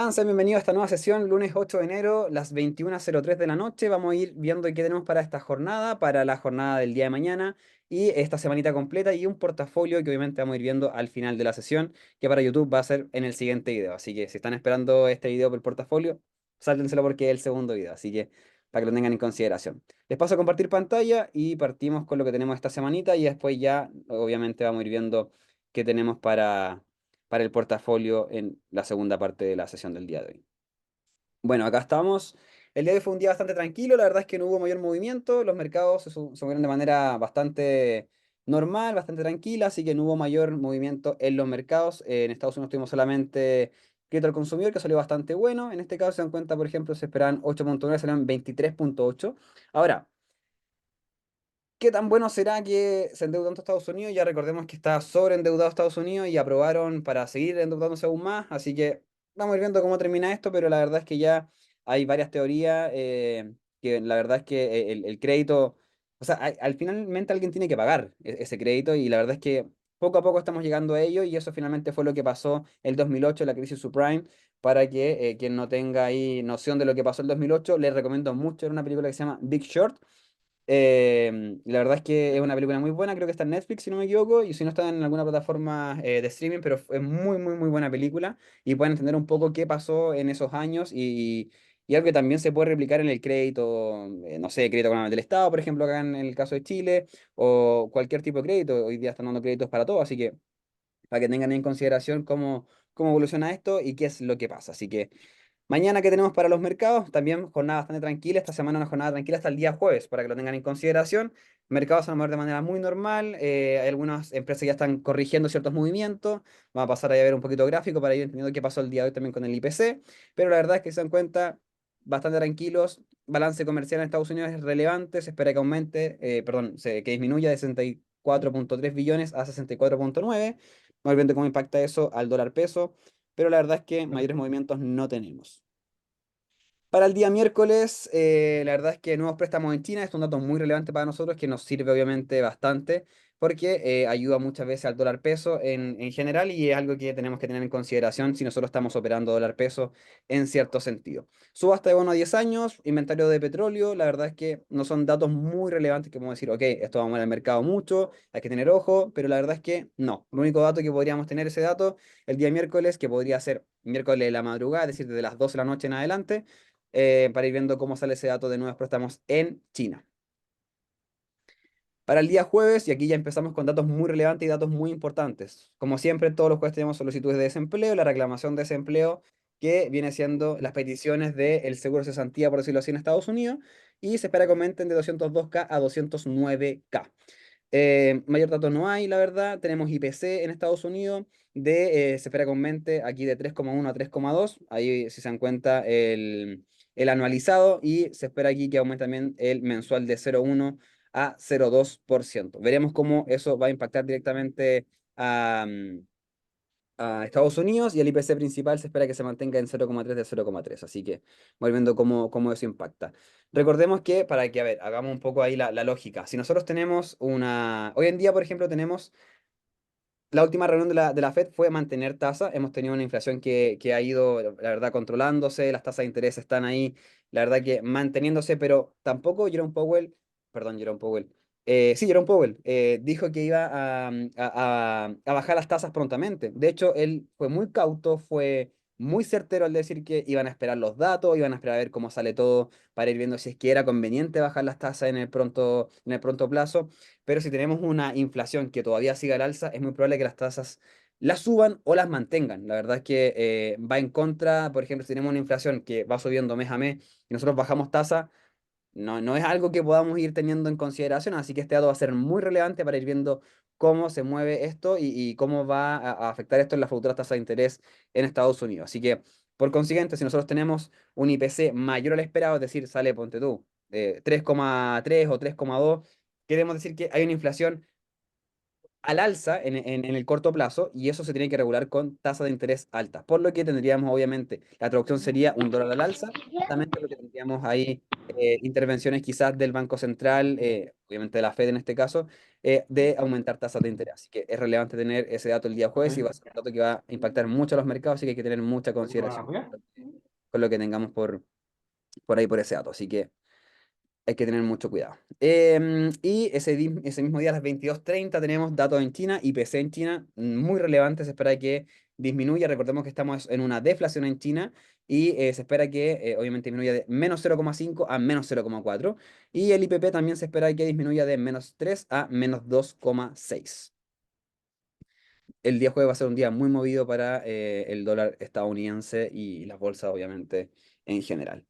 están? Sean bienvenidos a esta nueva sesión, lunes 8 de enero, las 21:03 de la noche. Vamos a ir viendo qué tenemos para esta jornada, para la jornada del día de mañana y esta semanita completa y un portafolio que obviamente vamos a ir viendo al final de la sesión, que para YouTube va a ser en el siguiente video. Así que si están esperando este video por el portafolio, sáltenselo porque es el segundo video. Así que para que lo tengan en consideración. Les paso a compartir pantalla y partimos con lo que tenemos esta semanita y después ya obviamente vamos a ir viendo qué tenemos para el portafolio en la segunda parte de la sesión del día de hoy. Bueno, acá estamos. El día de hoy fue un día bastante tranquilo, la verdad es que no hubo mayor movimiento, los mercados se movieron de manera bastante normal, bastante tranquila, así que no hubo mayor movimiento en los mercados. En Estados Unidos tuvimos solamente crédito al consumidor, que salió bastante bueno. En este caso se dan cuenta, por ejemplo, se esperaban 8.9, salieron 23.8. Ahora, ¿qué tan bueno será que se endeude tanto Estados Unidos? Ya recordemos que está sobreendeudado Estados Unidos y aprobaron para seguir endeudándose aún más, así que vamos a ir viendo cómo termina esto, pero la verdad es que ya hay varias teorías que la verdad es que el crédito, o sea, al finalmente alguien tiene que pagar ese crédito y la verdad es que poco a poco estamos llegando a ello y eso finalmente fue lo que pasó el 2008, la crisis subprime. Para que quien no tenga ahí noción de lo que pasó el 2008, les recomiendo mucho, era una película que se llama Big Short. La verdad es que es una película muy buena, creo que está en Netflix, si no me equivoco, y si no está en alguna plataforma de streaming, pero es muy, muy, muy buena película y pueden entender un poco qué pasó en esos años y algo que también se puede replicar en el crédito, no sé, crédito con del Estado, por ejemplo, acá en el caso de Chile, o cualquier tipo de crédito. Hoy día están dando créditos para todo, así que para que tengan en consideración cómo evoluciona esto y qué es lo que pasa. Así que mañana, ¿qué tenemos para los mercados? También jornada bastante tranquila. Esta semana una jornada tranquila hasta el día jueves, para que lo tengan en consideración. Mercados se van a mover de manera muy normal. Hay algunas empresas que ya están corrigiendo ciertos movimientos. Vamos a pasar ahí a ver un poquito gráfico para ir entendiendo qué pasó el día de hoy también con el IPC. Pero la verdad es que se dan cuenta bastante tranquilos. Balance comercial en Estados Unidos es relevante. Se espera que aumente, perdón, que disminuya de 64.3 billones a 64.9. Vamos viendo cómo impacta eso al dólar peso. Pero la verdad es que mayores movimientos no tenemos. Para el día miércoles, la verdad es que nuevos préstamos en China es un dato muy relevante para nosotros que nos sirve obviamente bastante porque ayuda muchas veces al dólar peso en general y es algo que tenemos que tener en consideración si nosotros estamos operando dólar peso en cierto sentido. Subasta de bono a 10 años, inventario de petróleo, la verdad es que no son datos muy relevantes que podemos decir, ok, esto va a mover el mercado mucho, hay que tener ojo, pero la verdad es que no. El único dato que podríamos tener ese dato el día miércoles, que podría ser miércoles de la madrugada, es decir, desde las 12 de la noche en adelante para ir viendo cómo sale ese dato de nuevos préstamos en China. Para el día jueves, y aquí ya empezamos con datos muy relevantes y datos muy importantes. Como siempre, todos los jueves tenemos solicitudes de desempleo, la reclamación de desempleo, que viene siendo las peticiones del seguro de cesantía, por decirlo así, en Estados Unidos, y se espera que aumenten de 202K a 209K. Mayor datos no hay, la verdad. Tenemos IPC en Estados Unidos se espera que aumente aquí de 3,1 a 3,2. Ahí si se dan cuenta el anualizado y se espera aquí que aumente también el mensual de 0,1 a 0,2%. Veremos cómo eso va a impactar directamente a Estados Unidos y el IPC principal se espera que se mantenga en 0,3 de 0,3. Así que volviendo cómo eso impacta. Recordemos que, para que, a ver, hagamos un poco ahí la lógica. Si nosotros tenemos una... Hoy en día, por ejemplo, tenemos... La última reunión de la Fed fue mantener tasa. Hemos tenido una inflación que ha ido, la verdad, controlándose. Las tasas de interés están ahí, la verdad que manteniéndose, pero tampoco Jerome Powell, perdón, Jerome Powell, sí, Jerome Powell dijo que iba a bajar las tasas prontamente. De hecho, él fue muy cauto, fue muy certero al decir que iban a esperar los datos, iban a esperar a ver cómo sale todo para ir viendo si es que era conveniente bajar las tasas en el pronto plazo. Pero si tenemos una inflación que todavía sigue al alza, es muy probable que las tasas las suban o las mantengan. La verdad es que va en contra, por ejemplo, si tenemos una inflación que va subiendo mes a mes y nosotros bajamos tasa, no es algo que podamos ir teniendo en consideración, así que este dato va a ser muy relevante para ir viendo cómo se mueve esto y cómo va a afectar esto en las futuras tasas de interés en Estados Unidos. Así que, por consiguiente, si nosotros tenemos un IPC mayor al esperado, es decir, sale, ponte tú, 3,3 o 3,2, queremos decir que hay una inflación al alza en el corto plazo y eso se tiene que regular con tasas de interés altas. Por lo que tendríamos, obviamente, la traducción sería un dólar al alza, justamente lo que tendríamos ahí, intervenciones quizás del Banco Central, obviamente de la Fed en este caso, de aumentar tasas de interés. Así que es relevante tener ese dato el día jueves y va a ser un dato que va a impactar mucho a los mercados, así que hay que tener mucha consideración con lo que tengamos por ahí, por ese dato. Así que hay que tener mucho cuidado. Y ese mismo día a las 22:30 tenemos datos en China, IPC en China, muy relevante, se espera que disminuya. Recordemos que estamos en una deflación en China y se espera que obviamente disminuya de -0,5 a -0,4. Y el IPP también se espera que disminuya de -3 a -2,6. El día jueves va a ser un día muy movido para el dólar estadounidense y las bolsas, obviamente, en general.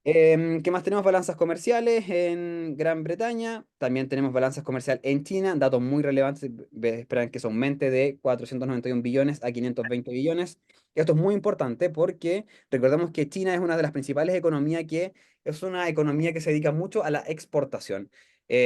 ¿Qué más tenemos? Balanzas comerciales en Gran Bretaña. También tenemos balanzas comerciales en China. Datos muy relevantes. Esperan que se aumente de 491 billones a 520 billones. Esto es muy importante porque recordemos que China es una de las principales economías que es una economía que se dedica mucho a la exportación.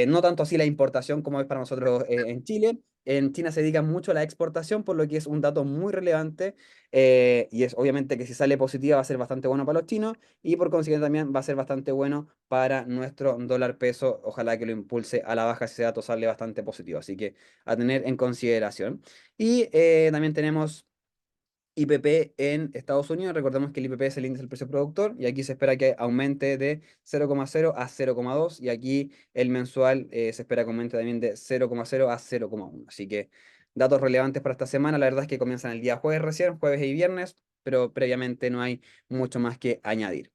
No tanto así la importación como es para nosotros en Chile. En China se dedica mucho a la exportación, por lo que es un dato muy relevante. Y es obviamente que si sale positiva va a ser bastante bueno para los chinos y por consiguiente también va a ser bastante bueno para nuestro dólar peso. Ojalá que lo impulse a la baja si ese dato sale bastante positivo. Así que a tener en consideración. Y también tenemos IPP en Estados Unidos. Recordemos que el IPP es el índice del precio productor y aquí se espera que aumente de 0,0 a 0,2 y aquí el mensual se espera que aumente también de 0,0 a 0,1. Así que datos relevantes para esta semana. La verdad es que comienzan el día jueves recién, jueves y viernes, pero previamente no hay mucho más que añadir.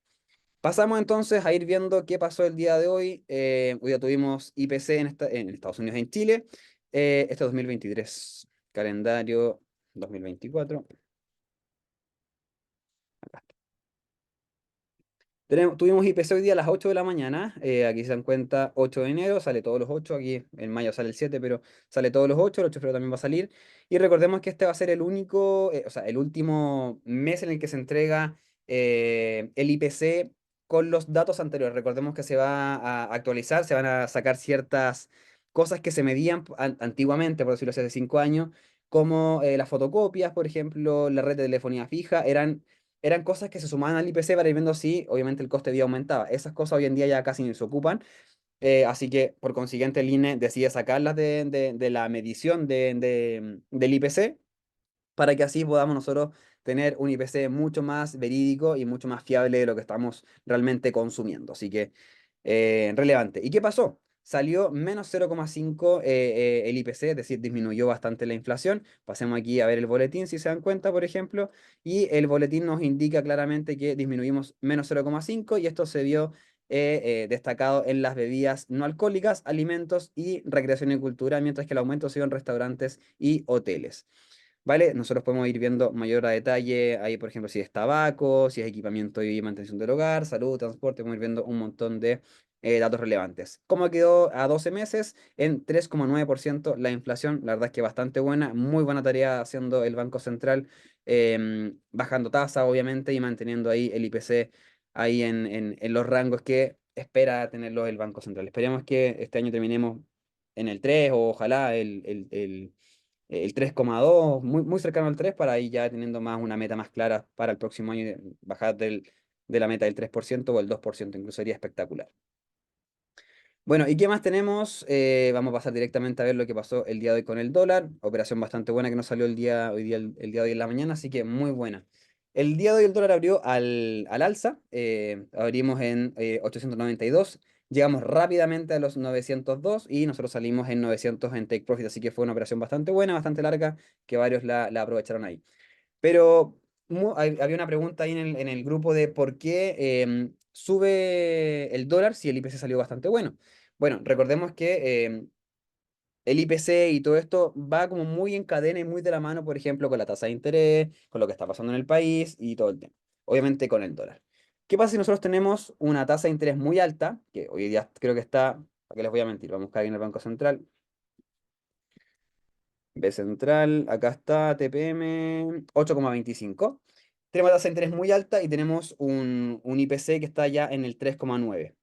Pasamos entonces a ir viendo qué pasó el día de hoy. Hoy ya tuvimos IPC en Estados Unidos, en Chile, este 2023, calendario 2024. Tuvimos IPC hoy día a las 8 de la mañana, aquí se dan cuenta 8 de enero, sale todos los 8 aquí en mayo sale el 7 pero sale todos los 8 el 8 de febrero también va a salir. Y recordemos que este va a ser el único, o sea, el último mes en el que se entrega el IPC con los datos anteriores. Recordemos que se va a actualizar, se van a sacar ciertas cosas que se medían antiguamente, por decirlo así, hace 5 años, como las fotocopias, por ejemplo, la red de telefonía fija, eran cosas que se sumaban al IPC para ir viendo si obviamente el coste de vida aumentaba. Esas cosas hoy en día ya casi ni se ocupan, así que por consiguiente el INE decide sacarlas de la medición del IPC para que así podamos nosotros tener un IPC mucho más verídico y mucho más fiable de lo que estamos realmente consumiendo. Así que relevante. ¿Y qué pasó? Salió -0,5 el IPC, es decir, disminuyó bastante la inflación. Pasemos aquí a ver el boletín, si se dan cuenta, por ejemplo, y el boletín nos indica claramente que disminuimos -0,5 y esto se vio destacado en las bebidas no alcohólicas, alimentos y recreación y cultura, mientras que el aumento se dio en restaurantes y hoteles. ¿Vale? Nosotros podemos ir viendo mayor a detalle ahí, por ejemplo, si es tabaco, si es equipamiento y mantención del hogar, salud, transporte, podemos ir viendo un montón de datos relevantes. ¿Cómo quedó a 12 meses? En 3,9% la inflación, la verdad es que bastante buena, muy buena tarea haciendo el Banco Central, bajando tasa, obviamente, y manteniendo ahí el IPC ahí en los rangos que espera tenerlo el Banco Central. Esperemos que este año terminemos en el 3 o ojalá el 3,2 muy, muy cercano al 3 para ir ya teniendo más una meta más clara para el próximo año, bajar de la meta del 3% o el 2% incluso sería espectacular. Bueno, ¿y qué más tenemos? Vamos a pasar directamente a ver lo que pasó el día de hoy con el dólar. Operación bastante buena que nos salió hoy día, el día de hoy en la mañana, así que muy buena. El día de hoy el dólar abrió al alza, abrimos en 892, llegamos rápidamente a los 902 y nosotros salimos en 900 en Take Profit, así que fue una operación bastante buena, bastante larga, que varios la aprovecharon ahí. Pero había una pregunta ahí en el grupo de por qué sube el dólar si el IPC salió bastante bueno. Bueno, recordemos que el IPC y todo esto va como muy en cadena y muy de la mano, por ejemplo, con la tasa de interés, con lo que está pasando en el país y todo el tema. Obviamente con el dólar. ¿Qué pasa si nosotros tenemos una tasa de interés muy alta, que hoy día creo que está, ¿para qué les voy a mentir? Vamos a buscar ahí en el Banco Central. B Central, acá está, TPM 8,25. Tenemos tasa de interés muy alta y tenemos un IPC que está ya en el 3,9.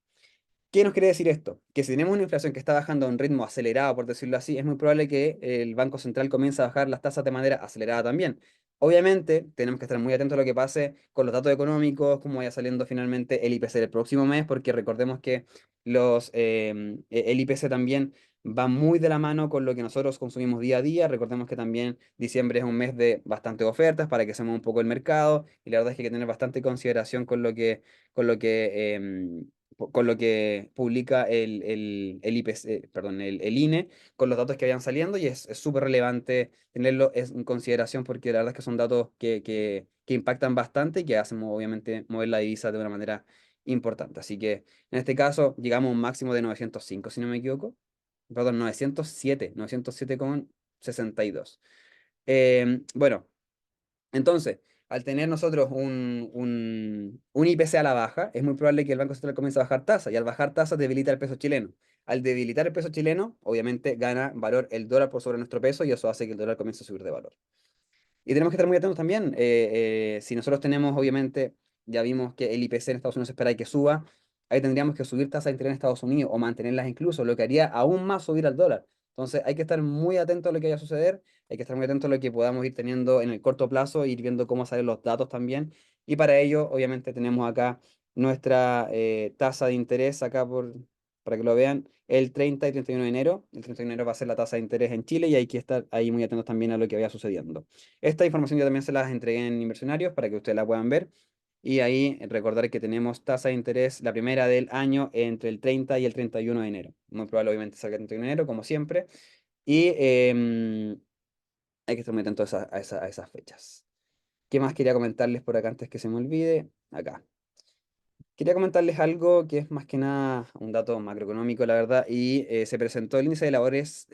¿Qué nos quiere decir esto? Que si tenemos una inflación que está bajando a un ritmo acelerado, por decirlo así, es muy probable que el Banco Central comience a bajar las tasas de manera acelerada también. Obviamente, tenemos que estar muy atentos a lo que pase con los datos económicos, cómo vaya saliendo finalmente el IPC del próximo mes, porque recordemos que el IPC también va muy de la mano con lo que nosotros consumimos día a día. Recordemos que también diciembre es un mes de bastantes ofertas para que se mueva un poco el mercado, y la verdad es que hay que tener bastante consideración con lo que publica el IPC, perdón, el INE, con los datos que vayan saliendo, y es súper relevante tenerlo en consideración porque la verdad es que son datos que impactan bastante y que hacen obviamente mover la divisa de una manera importante. Así que en este caso llegamos a un máximo de 905 si no me equivoco. Perdón, 907,62. Bueno, entonces, al tener nosotros un IPC a la baja, es muy probable que el Banco Central comience a bajar tasas, y al bajar tasas debilita el peso chileno. Al debilitar el peso chileno, obviamente gana valor el dólar por sobre nuestro peso, y eso hace que el dólar comience a subir de valor. Y tenemos que estar muy atentos también. Si nosotros tenemos, obviamente, ya vimos que el IPC en Estados Unidos se espera que suba, ahí tendríamos que subir tasas de interés en Estados Unidos o mantenerlas incluso, lo que haría aún más subir al dólar. Entonces hay que estar muy atentos a lo que vaya a suceder, hay que estar muy atentos a lo que podamos ir teniendo en el corto plazo, ir viendo cómo salen los datos también. Y para ello, obviamente, tenemos acá nuestra tasa de interés, acá para que lo vean, el 30 y 31 de enero. El 31 de enero va a ser la tasa de interés en Chile, y hay que estar ahí muy atentos también a lo que vaya sucediendo. Esta información yo también se las entregué en Inversionarios para que ustedes la puedan ver. Y ahí recordar que tenemos tasa de interés, la primera del año, entre el 30 y el 31 de enero. Muy probable, obviamente, salga el 31 de enero, como siempre. Y hay que estar muy atentos a esas fechas. ¿Qué más quería comentarles por acá antes que se me olvide? Acá. Quería comentarles algo que es más que nada un dato macroeconómico, la verdad, y se presentó el índice de labores,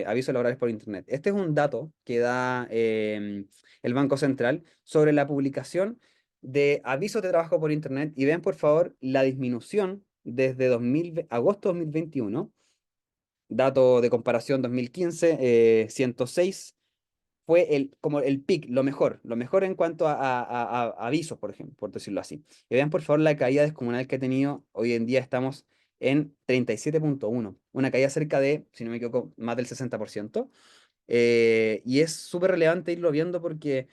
avisos laborales por Internet. Este es un dato que da el Banco Central sobre la publicación de avisos de trabajo por Internet, y vean por favor la disminución desde agosto 2021, dato de comparación 2015, 106 fue como el pic, lo mejor en cuanto a avisos, por ejemplo, por decirlo así. Y vean por favor la caída descomunal que ha tenido. Hoy en día estamos en 37,1, una caída cerca de, si no me equivoco, más del 60%. Y es súper relevante irlo viendo porque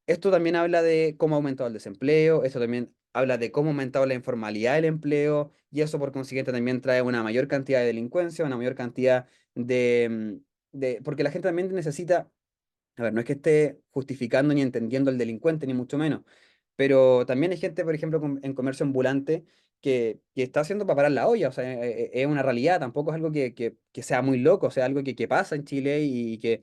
esto también habla de cómo ha aumentado el desempleo, esto también habla de cómo ha aumentado la informalidad del empleo, y eso por consiguiente también trae una mayor cantidad de delincuencia, una mayor cantidad porque la gente también necesita. A ver, no es que esté justificando ni entendiendo al delincuente, ni mucho menos, pero también hay gente, por ejemplo, en comercio ambulante que está haciendo para parar la olla, o sea, es una realidad, tampoco es algo que sea muy loco, o sea, algo que pasa en Chile, y que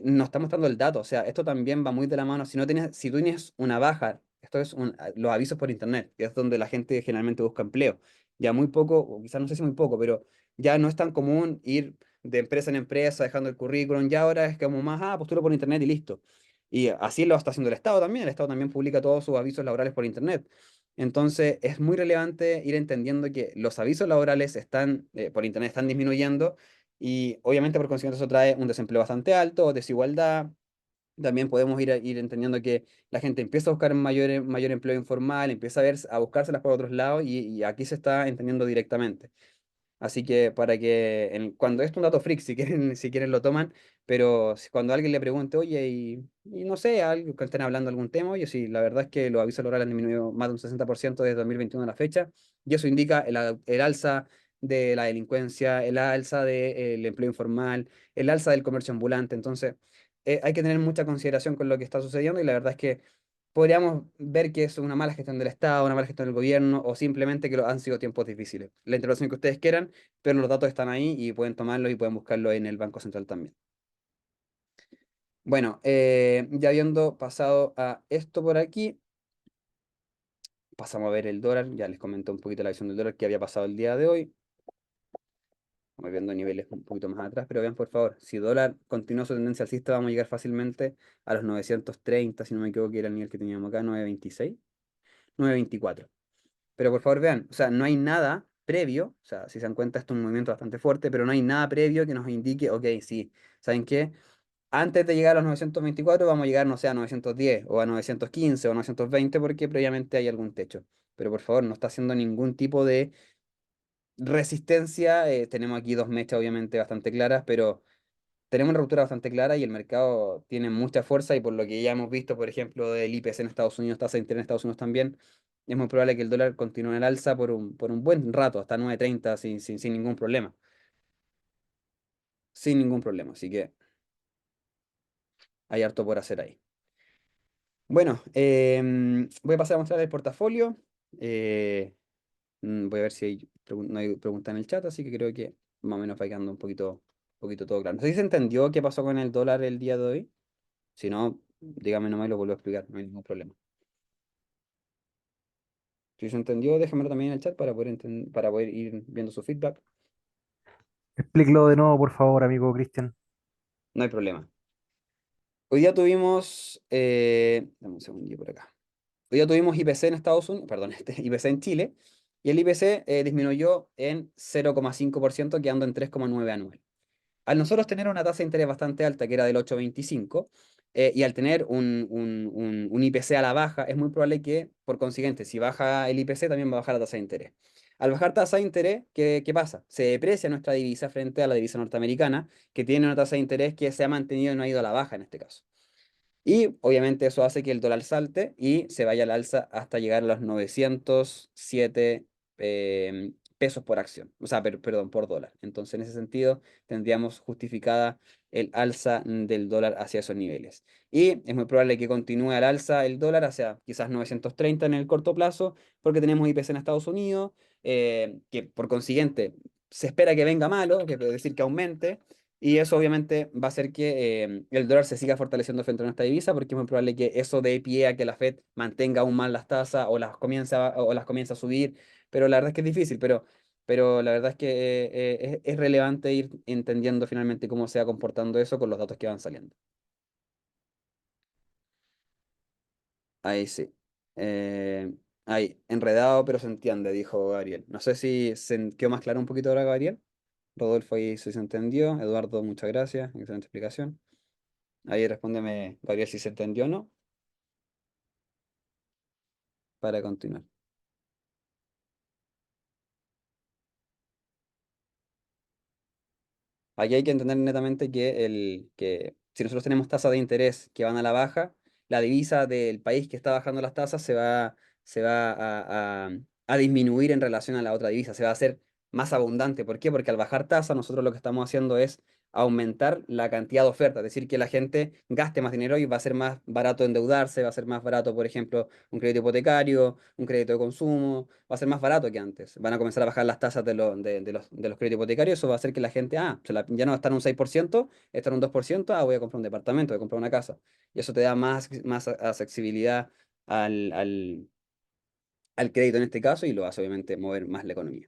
nos está mostrando el dato, o sea, esto también va muy de la mano. Si tú tienes una baja, esto es los avisos por internet, que es donde la gente generalmente busca empleo, ya muy poco, o quizás no sé si muy poco, pero ya no es tan común ir de empresa en empresa dejando el currículum, ya ahora es como más, postulo por internet y listo. Y así lo está haciendo el Estado también publica todos sus avisos laborales por internet. Entonces es muy relevante ir entendiendo que los avisos laborales por internet están disminuyendo, y obviamente por consiguiente eso trae un desempleo bastante alto, desigualdad. También podemos ir entendiendo que la gente empieza a buscar mayor empleo informal, empieza a buscárselas por otros lados, y aquí se está entendiendo directamente. Así que para que cuando esto es un dato freak, si quieren lo toman, pero cuando alguien le pregunte, oye, y no sé, algo que estén hablando de algún tema, oye, sí, la verdad es que los avisos laborales han disminuido más de un 60% desde 2021 a la fecha, y eso indica el alza de la delincuencia, el alza del empleo informal, el alza del comercio ambulante. Entonces, hay que tener mucha consideración con lo que está sucediendo, y la verdad es que podríamos ver que es una mala gestión del Estado, una mala gestión del gobierno, o simplemente que han sido tiempos difíciles. La interpretación que ustedes quieran, pero los datos están ahí y pueden tomarlos y pueden buscarlo en el Banco Central también. Bueno, ya habiendo pasado a esto por aquí, pasamos a ver el dólar. Ya les comenté un poquito la visión del dólar que había pasado el día de hoy. Vamos viendo niveles un poquito más atrás, pero vean por favor, si dólar continúa su tendencia alcista, vamos a llegar fácilmente a los 930, si no me equivoco, que era el nivel que teníamos acá, 926, 924. Pero por favor vean, o sea, no hay nada previo, o sea, si se dan cuenta, esto es un movimiento bastante fuerte, pero no hay nada previo que nos indique, ok, sí, ¿saben qué? Antes de llegar a los 924 vamos a llegar, no sé, a 910 o a 915 o a 920, porque previamente hay algún techo. Pero por favor, no está haciendo ningún tipo de resistencia. Tenemos aquí dos mechas obviamente bastante claras, pero tenemos una ruptura bastante clara y el mercado tiene mucha fuerza y por lo que ya hemos visto, por ejemplo, del IPC en Estados Unidos, tasa de interés en Estados Unidos también, es muy probable que el dólar continúe en el alza por un buen rato, hasta 9.30 sin ningún problema. Sin ningún problema, así que hay harto por hacer ahí. Bueno, voy a pasar a mostrar el portafolio. eh, Voy a ver si no hay pregunta en el chat, así que creo que más o menos va quedando un poquito todo claro. No sé si se entendió qué pasó con el dólar el día de hoy. Si no, dígame nomás y lo vuelvo a explicar, no hay ningún problema. Si se entendió, déjamelo también en el chat para poder ir viendo su feedback. Explíquelo de nuevo, por favor, amigo Cristian. No hay problema. Hoy día tuvimos, dame un segundillo por acá. Hoy día tuvimos IPC en Estados Unidos, perdón, IPC en Chile, y el IPC disminuyó en 0,5%, quedando en 3,9 anual. Al nosotros tener una tasa de interés bastante alta, que era del 8,25, y al tener un IPC a la baja, es muy probable que, por consiguiente, si baja el IPC, también va a bajar la tasa de interés. Al bajar tasa de interés, ¿qué pasa? Se deprecia nuestra divisa frente a la divisa norteamericana, que tiene una tasa de interés que se ha mantenido y no ha ido a la baja en este caso. Y obviamente eso hace que el dólar salte y se vaya al alza hasta llegar a los 907 pesos por acción, o sea, perdón, por dólar. Entonces, en ese sentido, tendríamos justificada el alza del dólar hacia esos niveles. Y es muy probable que continúe al alza el dólar hacia quizás 930 en el corto plazo, porque tenemos IPC en Estados Unidos, que por consiguiente se espera que venga malo, que es decir, que aumente. Y eso obviamente va a hacer que el dólar se siga fortaleciendo frente a nuestra divisa, porque es muy probable que eso dé pie a que la Fed mantenga aún más las tasas o las comience a subir. Pero la verdad es que es difícil, pero la verdad es que es relevante ir entendiendo finalmente cómo se va comportando eso con los datos que van saliendo. Ahí sí. Ahí, enredado, pero se entiende, dijo Gabriel. No sé si quedó más claro un poquito ahora, Gabriel. Rodolfo ahí sí se entendió. Eduardo, muchas gracias. Excelente explicación. Ahí respóndeme, Gabriel, si se entendió o no, para continuar. Aquí hay que entender netamente que si nosotros tenemos tasas de interés que van a la baja, la divisa del país que está bajando las tasas se va a disminuir en relación a la otra divisa, se va a hacer más abundante. ¿Por qué? Porque al bajar tasa, nosotros lo que estamos haciendo es aumentar la cantidad de oferta, es decir, que la gente gaste más dinero y va a ser más barato endeudarse, va a ser más barato, por ejemplo, un crédito hipotecario, un crédito de consumo, va a ser más barato que antes. Van a comenzar a bajar las tasas de los créditos hipotecarios, eso va a hacer que la gente, ya no va a estar en un 6%, está en un 2%, voy a comprar un departamento, voy a comprar una casa. Y eso te da más accesibilidad al, al, al crédito en este caso y lo hace obviamente mover más la economía.